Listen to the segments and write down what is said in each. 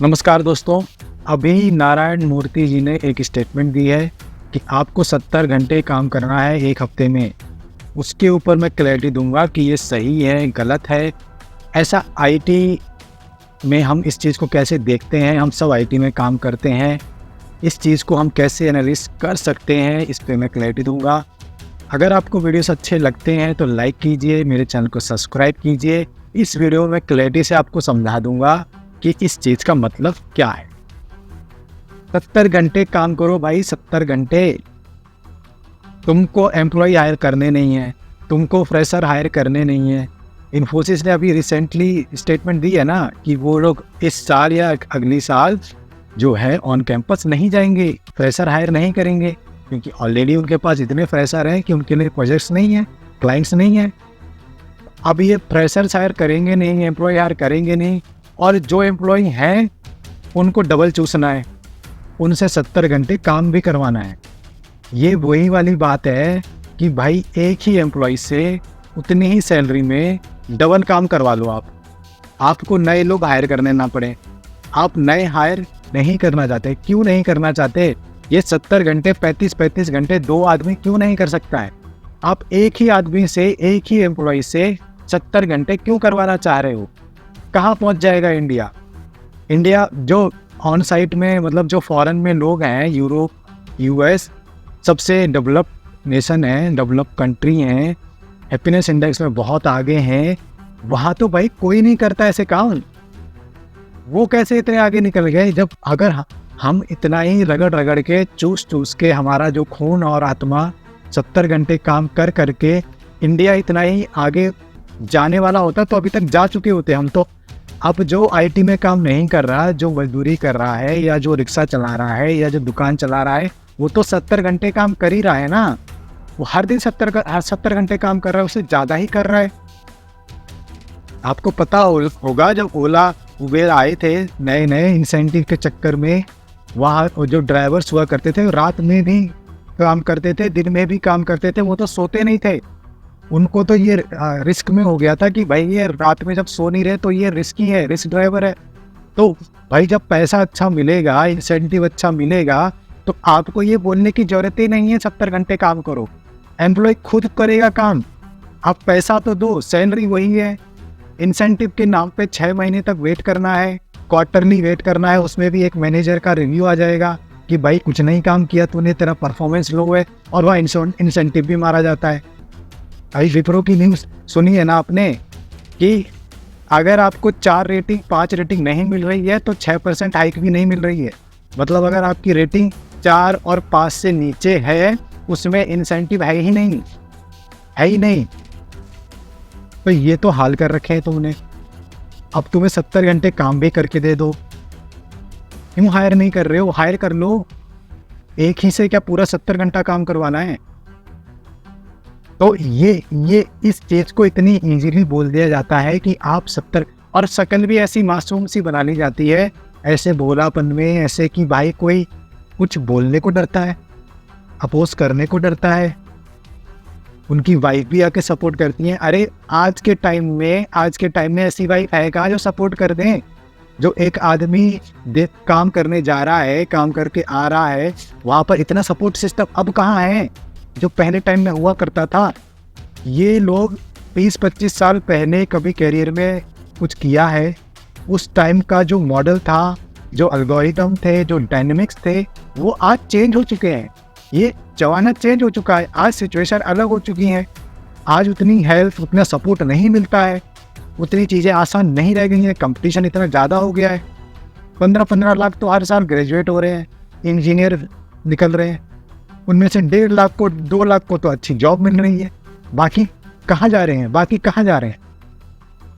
नमस्कार दोस्तों। अभी नारायण मूर्ति जी ने एक स्टेटमेंट दी है कि आपको 70 घंटे काम करना है एक हफ्ते में। उसके ऊपर मैं क्लैरिटी दूंगा कि ये सही है, गलत है। ऐसा आईटी में हम इस चीज़ को कैसे देखते हैं, हम सब आईटी में काम करते हैं, इस चीज़ को हम कैसे एनालिसिस कर सकते हैं, इस पे मैं क्लैरिटी दूंगा। अगर आपको वीडियोस अच्छे लगते हैं तो लाइक कीजिए, मेरे चैनल को सब्सक्राइब कीजिए। इस वीडियो में क्लैरिटी से आपको समझा दूंगा कि इस चीज़ का मतलब क्या है। 70 घंटे काम करो भाई, 70 घंटे। तुमको एम्प्लॉय हायर करने नहीं है, तुमको फ्रेशर हायर करने नहीं है। इन्फोसिस ने अभी रिसेंटली स्टेटमेंट दी है ना कि वो लोग इस साल या अगली साल जो है ऑन कैंपस नहीं जाएंगे, फ्रेशर हायर नहीं करेंगे, क्योंकि ऑलरेडी उनके पास इतने फ्रेशर हैं कि उनके लिए प्रोजेक्ट्स नहीं है, क्लाइंट्स नहीं है। अब ये फ्रेशर्स हायर करेंगे नहीं, एम्प्लॉय हायर करेंगे नहीं, और जो एम्प्लॉय हैं उनको डबल चूसना है, उनसे 70 घंटे काम भी करवाना है। ये वही वाली बात है कि भाई एक ही एम्प्लॉय से उतनी ही सैलरी में डबल काम करवा लो आप। आपको नए लोग हायर करने ना पड़े। आप नए हायर नहीं करना चाहते, क्यों नहीं करना चाहते? ये 70 घंटे 35 घंटे दो आदमी क्यों नहीं कर सकता है? आप एक ही आदमी से, एक ही एम्प्लॉय से 70 घंटे क्यों करवाना चाह रहे हो? कहाँ पहुँच जाएगा इंडिया? इंडिया जो ऑन साइट में, मतलब जो फॉरेन में लोग हैं, यूरोप, यूएस, सबसे डेवलप्ड नेशन है, डेवलप्ड कंट्री हैं, हैप्पीनेस इंडेक्स में बहुत आगे हैं। वहाँ तो भाई कोई नहीं करता ऐसे काम। वो कैसे इतने आगे निकल गए? जब अगर हम इतना ही रगड़ रगड़ के, चूस चूस के, हमारा जो खून और आत्मा 70 घंटे काम कर करके इंडिया इतना ही आगे जाने वाला होता तो अभी तक जा चुके होते हम तो। अब जो आईटी में काम नहीं कर रहा, जो मजदूरी कर रहा है, या जो रिक्शा चला रहा है, या जो दुकान चला रहा है, वो तो 70 घंटे काम कर ही रहा है ना। वो हर दिन 70 घंटे काम कर रहा है, उससे ज़्यादा ही कर रहा है। आपको पता होगा जब ओला उबेर आए थे नए नए इंसेंटिव के चक्कर में, वहाँ जो ड्राइवर्स हुआ करते थे रात में भी काम करते थे, दिन में भी काम करते थे, वो तो सोते नहीं थे। उनको तो ये रिस्क में हो गया था कि भाई ये रात में जब सो नहीं रहे तो ये रिस्की है, रिस्क ड्राइवर है। तो भाई जब पैसा अच्छा मिलेगा, इंसेंटिव अच्छा मिलेगा, तो आपको ये बोलने की ज़रूरत ही नहीं है 70 घंटे काम करो। एम्प्लॉय खुद करेगा काम। आप पैसा तो दो, सैलरी वही है। इंसेंटिव के नाम पे 6 महीने तक वेट करना है, क्वार्टरली वेट करना है। उसमें भी एक मैनेजर का रिव्यू आ जाएगा कि भाई कुछ नहीं काम किया तूने, तेरा परफॉर्मेंस लो है, और वह इंसेंटिव भी मारा जाता है। अभी विप्रो की न्यूज़ सुनी है ना आपने कि अगर आपको 4 रेटिंग 5 रेटिंग नहीं मिल रही है तो 6% हाइक भी नहीं मिल रही है। मतलब अगर आपकी रेटिंग 4 और 5 से नीचे है, उसमें इंसेंटिव है ही नहीं, है ही नहीं। तो ये तो हाल कर रखे हैं तुमने। अब तुम्हें 70 घंटे काम भी करके दे दो, क्यों हायर नहीं कर रहे हो? हायर कर लो। एक ही से क्या पूरा 70 घंटा काम करवाना है? तो ये इस चीज़ को इतनी इजीली बोल दिया जाता है कि आप 70, और शक्ल भी ऐसी मासूम सी बना ली जाती है, ऐसे भोलापन में, ऐसे कि भाई कोई कुछ बोलने को डरता है, अपोज करने को डरता है। उनकी वाइफ भी आके सपोर्ट करती हैं। अरे आज के टाइम में ऐसी वाइफ है कहाँ जो सपोर्ट कर दें? जो एक आदमी काम करने जा रहा है, काम करके आ रहा है, वहाँ पर इतना सपोर्ट सिस्टम अब कहाँ है जो पहले टाइम में हुआ करता था। ये लोग 20-25 साल पहले कभी करियर में कुछ किया है, उस टाइम का जो मॉडल था, जो एल्गोरिथम थे, जो डायनेमिक्स थे, वो आज चेंज हो चुके हैं। ये जमाना चेंज हो चुका है, आज सिचुएशन अलग हो चुकी हैं। आज उतनी हेल्प, उतना सपोर्ट नहीं मिलता है, उतनी चीज़ें आसान नहीं रह गई हैं, कंपटीशन इतना ज़्यादा हो गया है। 15-15 लाख तो हर साल ग्रेजुएट हो रहे हैं, इंजीनियर निकल रहे हैं, उनमें से 1.5 लाख को, 2 लाख को तो अच्छी जॉब मिल रही है। बाकी कहाँ जा रहे हैं?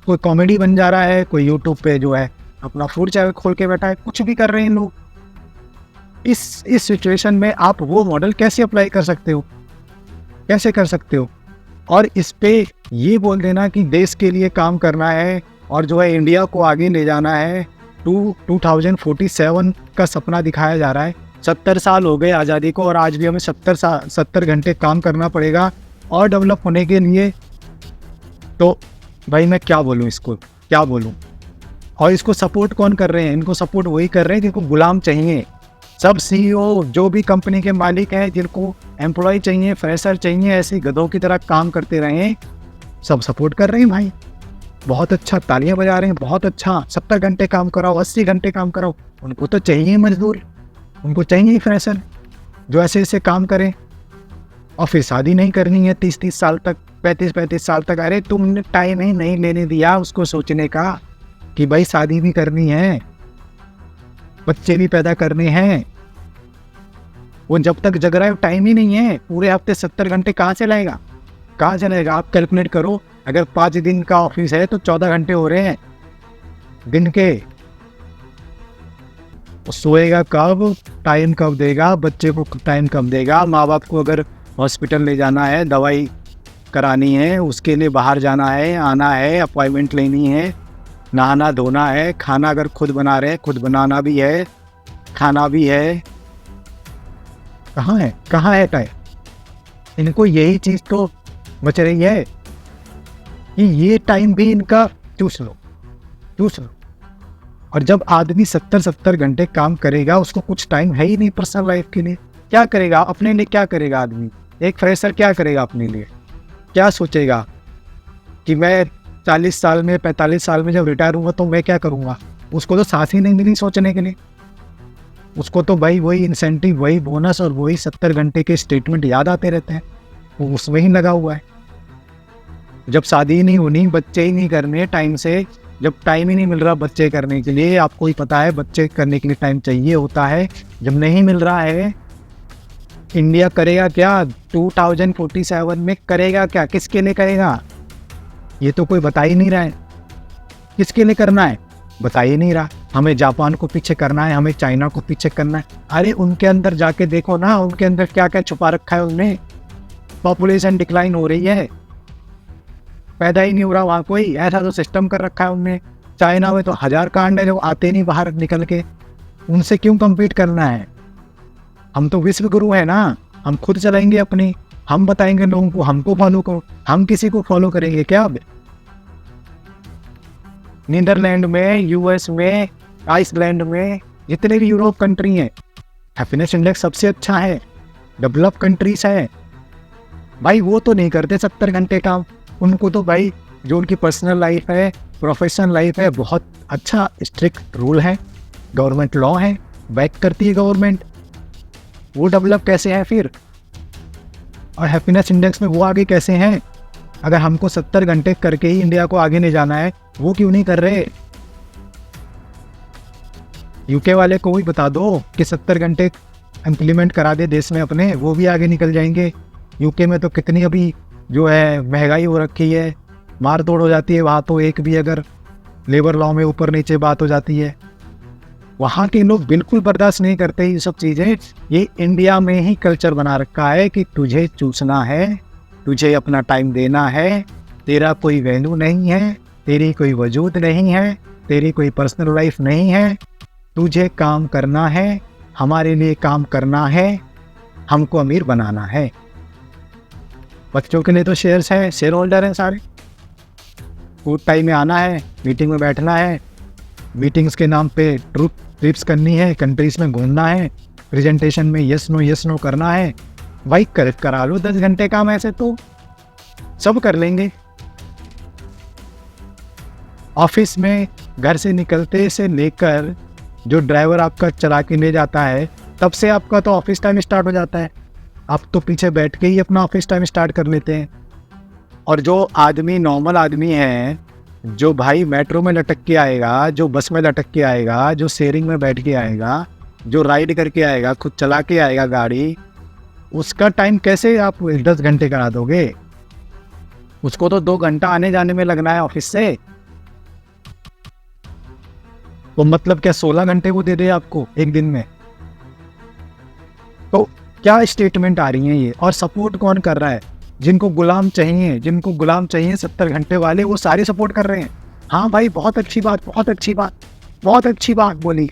कोई कॉमेडी बन जा रहा है, कोई यूट्यूब पे जो है अपना फूड चैनल खोल के बैठा है, कुछ भी कर रहे हैं लोग। इस सिचुएशन में आप वो मॉडल कैसे अप्लाई कर सकते हो? कैसे कर सकते हो? और इस पे ये बोल देना कि देश के लिए काम करना है और जो है इंडिया को आगे ले जाना है, 2047 का सपना दिखाया जा रहा है। 70 साल हो गए आज़ादी को, और आज भी हमें 70 घंटे काम करना पड़ेगा और डेवलप होने के लिए। तो भाई मैं क्या बोलूँ, इसको क्या बोलूँ? और इसको सपोर्ट कौन कर रहे हैं? इनको सपोर्ट वही कर रहे हैं जिनको गुलाम चाहिए। सब सीईओ जो भी कंपनी के मालिक हैं, जिनको एम्प्लॉय चाहिए, फ्रेशर चाहिए, ऐसे गधों की तरह काम करते रहें, सब सपोर्ट कर रहे हैं भाई। बहुत अच्छा, तालियां बजा रहे हैं, बहुत अच्छा। 70 घंटे काम कराओ, 80 घंटे काम कराओ, उनको तो चाहिए मजदूर, उनको चाहिए फ्रेशर जो ऐसे ऐसे काम करें। और फिर शादी नहीं करनी है 30-30 साल तक, 35-35 साल तक। अरे तुमने टाइम ही नहीं लेने दिया उसको सोचने का कि भाई शादी भी करनी है, बच्चे भी पैदा करने हैं। वो जब तक जग रहा है टाइम ही नहीं है। पूरे हफ्ते 70 घंटे कहाँ से लाएगा, कहाँ से लाएगा? आप कैलकुलेट करो, अगर 5 दिन का ऑफिस है तो 14 घंटे हो रहे हैं दिन के। सोएगा कब, टाइम कब देगा, बच्चे को टाइम कब देगा? माँ बाप को अगर हॉस्पिटल ले जाना है, दवाई करानी है, उसके लिए बाहर जाना है, आना है, अपॉइंटमेंट लेनी है, नहाना धोना है, खाना अगर खुद बना रहे हैं, खुद बनाना भी है, खाना भी है। कहाँ है टाइम? इनको यही चीज़ तो बच रही है कि ये टाइम भी इनका चूस लो। और जब आदमी 70 घंटे काम करेगा, उसको कुछ टाइम है ही नहीं पर्सनल लाइफ के लिए। क्या करेगा अपने लिए? क्या करेगा आदमी? एक फ्रेशर क्या करेगा अपने लिए? क्या सोचेगा कि मैं 40 साल में, 45 साल में जब रिटायर हुआ तो मैं क्या करूँगा? उसको तो सांस ही नहीं मिली सोचने के लिए। उसको तो भाई वही इंसेंटिव, वही बोनस और वही 70 घंटे के स्टेटमेंट याद आते रहते हैं। वो उसमें ही लगा हुआ है। जब शादी ही नहीं होनी, बच्चे ही नहीं करने टाइम से, जब टाइम ही नहीं मिल रहा बच्चे करने के लिए, आपको ही पता है बच्चे करने के लिए टाइम चाहिए होता है, जब नहीं मिल रहा है, इंडिया करेगा क्या? 2047 में करेगा क्या? किसके लिए करेगा? ये तो कोई बता ही नहीं रहा है। किसके लिए करना है बता ही नहीं रहा। हमें जापान को पीछे करना है, हमें चाइना को पीछे करना है। अरे उनके अंदर जाके देखो ना, उनके अंदर क्या क्या छुपा रखा है उन्हें। पॉपुलेशन डिक्लाइन हो रही है, पैदा ही नहीं हो रहा वहाँ कोई, ऐसा तो सिस्टम कर रखा है उनने। चाइना में तो 1000 कांड है जो आते नहीं बाहर निकल के। उनसे क्यों कम्पीट करना है? हम तो विश्व गुरु है ना, हम खुद चलाएंगे अपनी, हम बताएंगे लोगों को हमको फॉलो करो। हम किसी को फॉलो करेंगे क्या? अब नीदरलैंड में, यूएस में, आइसलैंड में, जितने भी यूरोप कंट्री हैं, हैप्पीनेस इंडेक्स सबसे अच्छा है, डेवलप कंट्रीज है भाई। वो तो नहीं करते 70 घंटे काम। उनको तो भाई जो उनकी पर्सनल लाइफ है, प्रोफेशनल लाइफ है, बहुत अच्छा स्ट्रिक्ट रूल है, गवर्नमेंट लॉ है, बैक करती है गवर्नमेंट। वो डेवलप कैसे है फिर? और हैप्पीनेस इंडेक्स में वो आगे कैसे हैं? अगर हमको 70 घंटे करके ही इंडिया को आगे नहीं जाना है, वो क्यों नहीं कर रहे? यूके वाले को भी बता दो कि 70 घंटे इम्प्लीमेंट करा दे देश में अपने, वो भी आगे निकल जाएंगे। यूके में तो कितनी अभी जो है महंगाई हो रखी है, मार तोड़ हो जाती है वहाँ तो। एक भी अगर लेबर लॉ में ऊपर नीचे बात हो जाती है, वहाँ के लोग बिल्कुल बर्दाश्त नहीं करते ये सब चीज़ें। ये इंडिया में ही कल्चर बना रखा है कि तुझे चूसना है, तुझे अपना टाइम देना है, तेरा कोई वैल्यू नहीं है, तेरी कोई वजूद नहीं है, तेरी कोई पर्सनल लाइफ नहीं है, तुझे काम करना है, हमारे लिए काम करना है, हमको अमीर बनाना है। बच्चों के लिए तो शेयर्स हैं, शेयर होल्डर हैं सारे। फूड टाइम में आना है, मीटिंग में बैठना है, मीटिंग्स के नाम पे ट्रिप्स करनी है, कंट्रीज में घूमना है, प्रेजेंटेशन में यस नो करना है। भाई करा लो 10 घंटे काम, ऐसे तो सब कर लेंगे। ऑफिस में घर से निकलते से लेकर जो ड्राइवर आपका चला के ले जाता है, तब से आपका तो ऑफिस टाइम स्टार्ट हो जाता है। आप तो पीछे बैठ के ही अपना ऑफिस टाइम स्टार्ट कर लेते हैं। और जो आदमी नॉर्मल आदमी है, जो भाई मेट्रो में लटक के आएगा, जो बस में लटक के आएगा, जो शेयरिंग में बैठ के आएगा, जो राइड करके आएगा, खुद चला के आएगा गाड़ी, उसका टाइम कैसे आप 10 घंटे करा दोगे? उसको तो 2 घंटा आने जाने में लगना है ऑफिस से। तो मतलब क्या 16 घंटे वो दे दे आपको एक दिन में? तो क्या स्टेटमेंट आ रही हैं ये? और सपोर्ट कौन कर रहा है? जिनको गुलाम चाहिए, 70 घंटे वाले, वो सारे सपोर्ट कर रहे हैं। हाँ भाई, बहुत अच्छी बात बोली।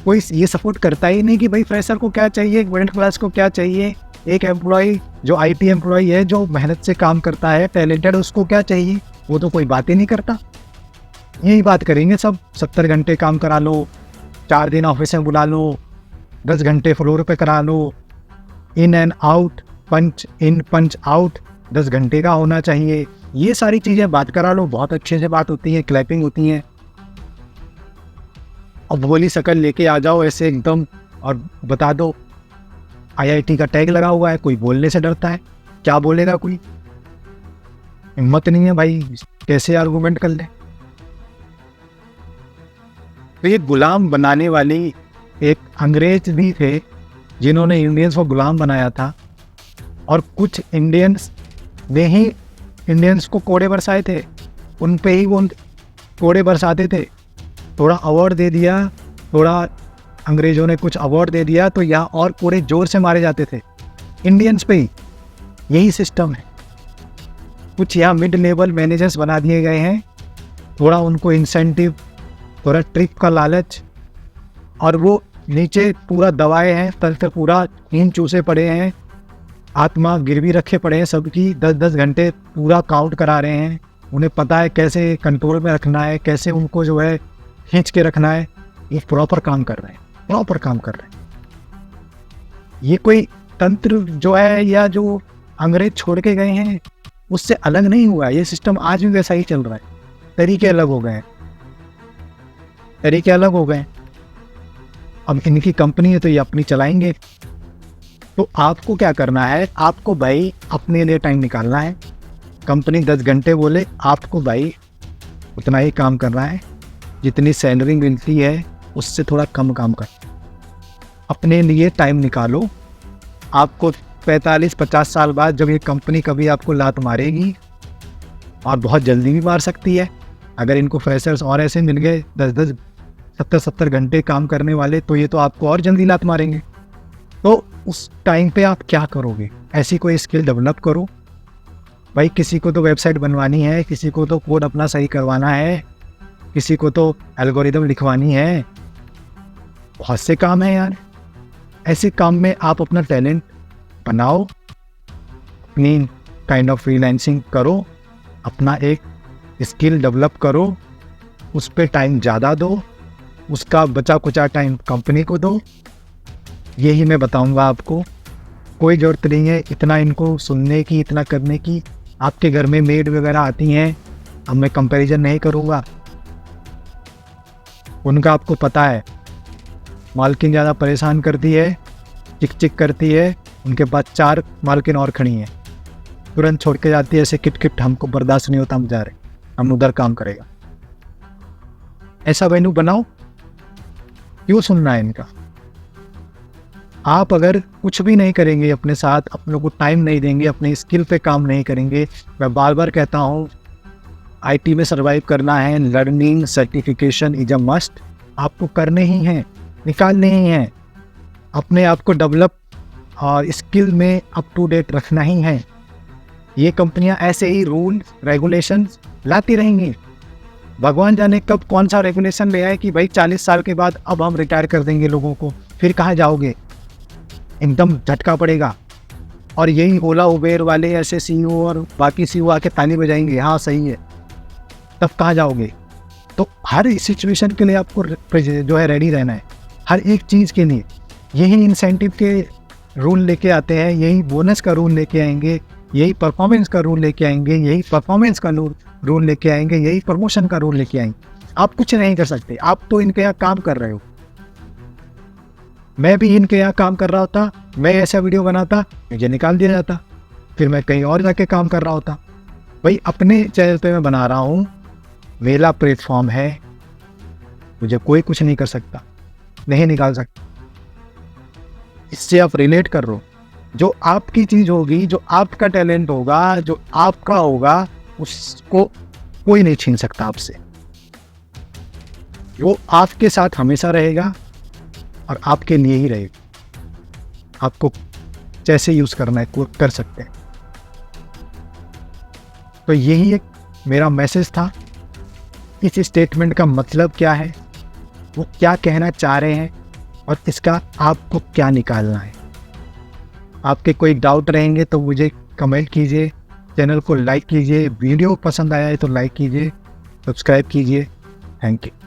कोई ये सपोर्ट करता ही नहीं कि भाई फ्रेशर को क्या चाहिए, मिडिल क्लास को क्या चाहिए, एक एम्प्लॉय जो IT एम्प्लॉय है, जो मेहनत से काम करता है, टैलेंटेड, उसको क्या चाहिए? वो तो कोई बात ही नहीं करता। यही बात करेंगे सब। 70 घंटे काम करा लो, 4 दिन ऑफिस में बुला लो, 10 घंटे फ्लोर पे करा लो, in and out, punch in punch out 10 घंटे का होना चाहिए। ये सारी चीज़ें बात करा लो, बहुत अच्छे से बात होती है, क्लैपिंग होती है। अब भोली शकल लेके आ जाओ ऐसे एकदम और बता दो IIT का टैग लगा हुआ है, कोई बोलने से डरता है, क्या बोलेगा कोई? हिम्मत नहीं है भाई, कैसे आर्गूमेंट कर ले? तो ये गुलाम बनाने वाली एक अंग्रेज भी थे जिन्होंने इंडियंस को गुलाम बनाया था, और कुछ इंडियंस ने ही इंडियंस को कोड़े बरसाए थे, उन पे ही वो कोड़े बरसाते थे। थोड़ा अवार्ड दे दिया, थोड़ा अंग्रेज़ों ने कुछ अवार्ड दे दिया तो यहाँ और कोड़े जोर से मारे जाते थे इंडियंस पे ही। यही सिस्टम है। कुछ यहाँ मिड लेवल मैनेजर्स बना दिए गए हैं, थोड़ा उनको इंसेंटिव, थोड़ा ट्रिप का लालच, और वो नीचे पूरा दबाए हैं, तल पे पूरा नींद चूसे पड़े हैं, आत्मा गिरवी रखे पड़े हैं सबकी, 10-10 घंटे पूरा काउंट करा रहे हैं। उन्हें पता है कैसे कंट्रोल में रखना है, कैसे उनको जो है खींच के रखना है। ये प्रॉपर काम कर रहे हैं, प्रॉपर काम कर रहे हैं। ये कोई तंत्र जो है या जो अंग्रेज छोड़ के गए हैं उससे अलग नहीं हुआ है। ये सिस्टम आज भी वैसा ही चल रहा है, तरीके अलग हो गए हैं, तरीके अलग हो गए। अब इनकी कंपनी है तो ये अपनी चलाएंगे। तो आपको क्या करना है, आपको भाई अपने लिए टाइम निकालना है। कंपनी 10 घंटे बोले, आपको भाई उतना ही काम करना है, जितनी सैलरी मिलती है उससे थोड़ा कम काम कर। अपने लिए टाइम निकालो। आपको 45-50 साल बाद जब ये कंपनी कभी आपको लात मारेगी, और बहुत जल्दी भी मार सकती है, अगर इनको फ्रेशर्स और ऐसे मिल गए 10-10 70-70 घंटे काम करने वाले, तो ये तो आपको और जल्दी लात मारेंगे। तो उस टाइम पे आप क्या करोगे? ऐसी कोई स्किल डेवलप करो भाई। किसी को तो वेबसाइट बनवानी है, किसी को तो कोड अपना सही करवाना है, किसी को तो एल्गोरिदम लिखवानी है, बहुत से काम है यार। ऐसे काम में आप अपना टैलेंट बनाओ, अपनी काइंड ऑफ फ्रीलांसिंग करो, अपना एक स्किल डेवलप करो, उस पर टाइम ज़्यादा दो, उसका बचा कुचा टाइम कंपनी को दो। यही मैं बताऊंगा आपको। कोई ज़रूरत नहीं है इतना इनको सुनने की, इतना करने की। आपके घर में मेड वगैरह आती हैं, अब मैं कंपैरिजन नहीं करूँगा, उनका आपको पता है। मालकिन ज़्यादा परेशान करती है, चिक चिक करती है, उनके पास 4 मालकिन और खड़ी हैं, तुरंत छोड़ के जाती है ऐसे किट किट, हमको बर्दाश्त नहीं होता, हम जा रहे, हम उधर काम करेगा। ऐसा वेन्यू बनाओ, क्यों सुनना है इनका? आप अगर कुछ भी नहीं करेंगे अपने साथ, अपने को टाइम नहीं देंगे, अपने स्किल पे काम नहीं करेंगे, मैं बार बार कहता हूँ IT में सर्वाइव करना है, learning certification is a must. आपको करने ही हैं, निकालने ही हैं, अपने आप को डेवलप और स्किल में अप टू डेट रखना ही है। ये कंपनियां ऐसे ही रूल रेगुलेशन लाती रहेंगी। भगवान जाने कब कौन सा रेगुलेशन ले आए कि भाई 40 साल के बाद अब हम रिटायर कर देंगे लोगों को, फिर कहाँ जाओगे? एकदम झटका पड़ेगा। और यही ओला उबेर वाले ऐसे CEO और बाकी CEO आके ताली बजाएंगे, हाँ सही है, तब कहाँ जाओगे? तो हर सिचुएशन के लिए आपको जो है रेडी रहना है, हर एक चीज़ के लिए। यही इंसेंटिव के रूल लेके आते हैं, यही बोनस का रूल लेके आएंगे, यही परफॉर्मेंस का रूल लेके आएंगे, यही परफॉर्मेंस का रूल लेके आएंगे, यही प्रमोशन का रूल लेके आएंगे। आप कुछ नहीं कर सकते, आप तो इनके यहाँ काम कर रहे हो। मैं भी इनके यहाँ काम कर रहा होता, मैं ऐसा वीडियो बनाता, मुझे निकाल दिया जाता, फिर मैं कहीं और जाके काम कर रहा होता। भाई अपने चैनल पे मैं बना रहा हूँ, मेरा प्लेटफॉर्म है, मुझे कोई कुछ नहीं कर सकता, नहीं निकाल सकता। इससे आप रिलेट कर लो। जो आपकी चीज़ होगी, जो आपका टैलेंट होगा, जो आपका होगा, उसको कोई नहीं छीन सकता आपसे। वो आपके साथ हमेशा रहेगा और आपके लिए ही रहेगा। आपको जैसे यूज़ करना है वो कर सकते हैं। तो यही एक मेरा मैसेज था। इस स्टेटमेंट का मतलब क्या है, वो क्या कहना चाह रहे हैं, और इसका आपको क्या निकालना है। आपके कोई डाउट रहेंगे तो मुझे कमेंट कीजिए, चैनल को लाइक कीजिए, वीडियो पसंद आया है तो लाइक कीजिए, सब्सक्राइब कीजिए। Thank you.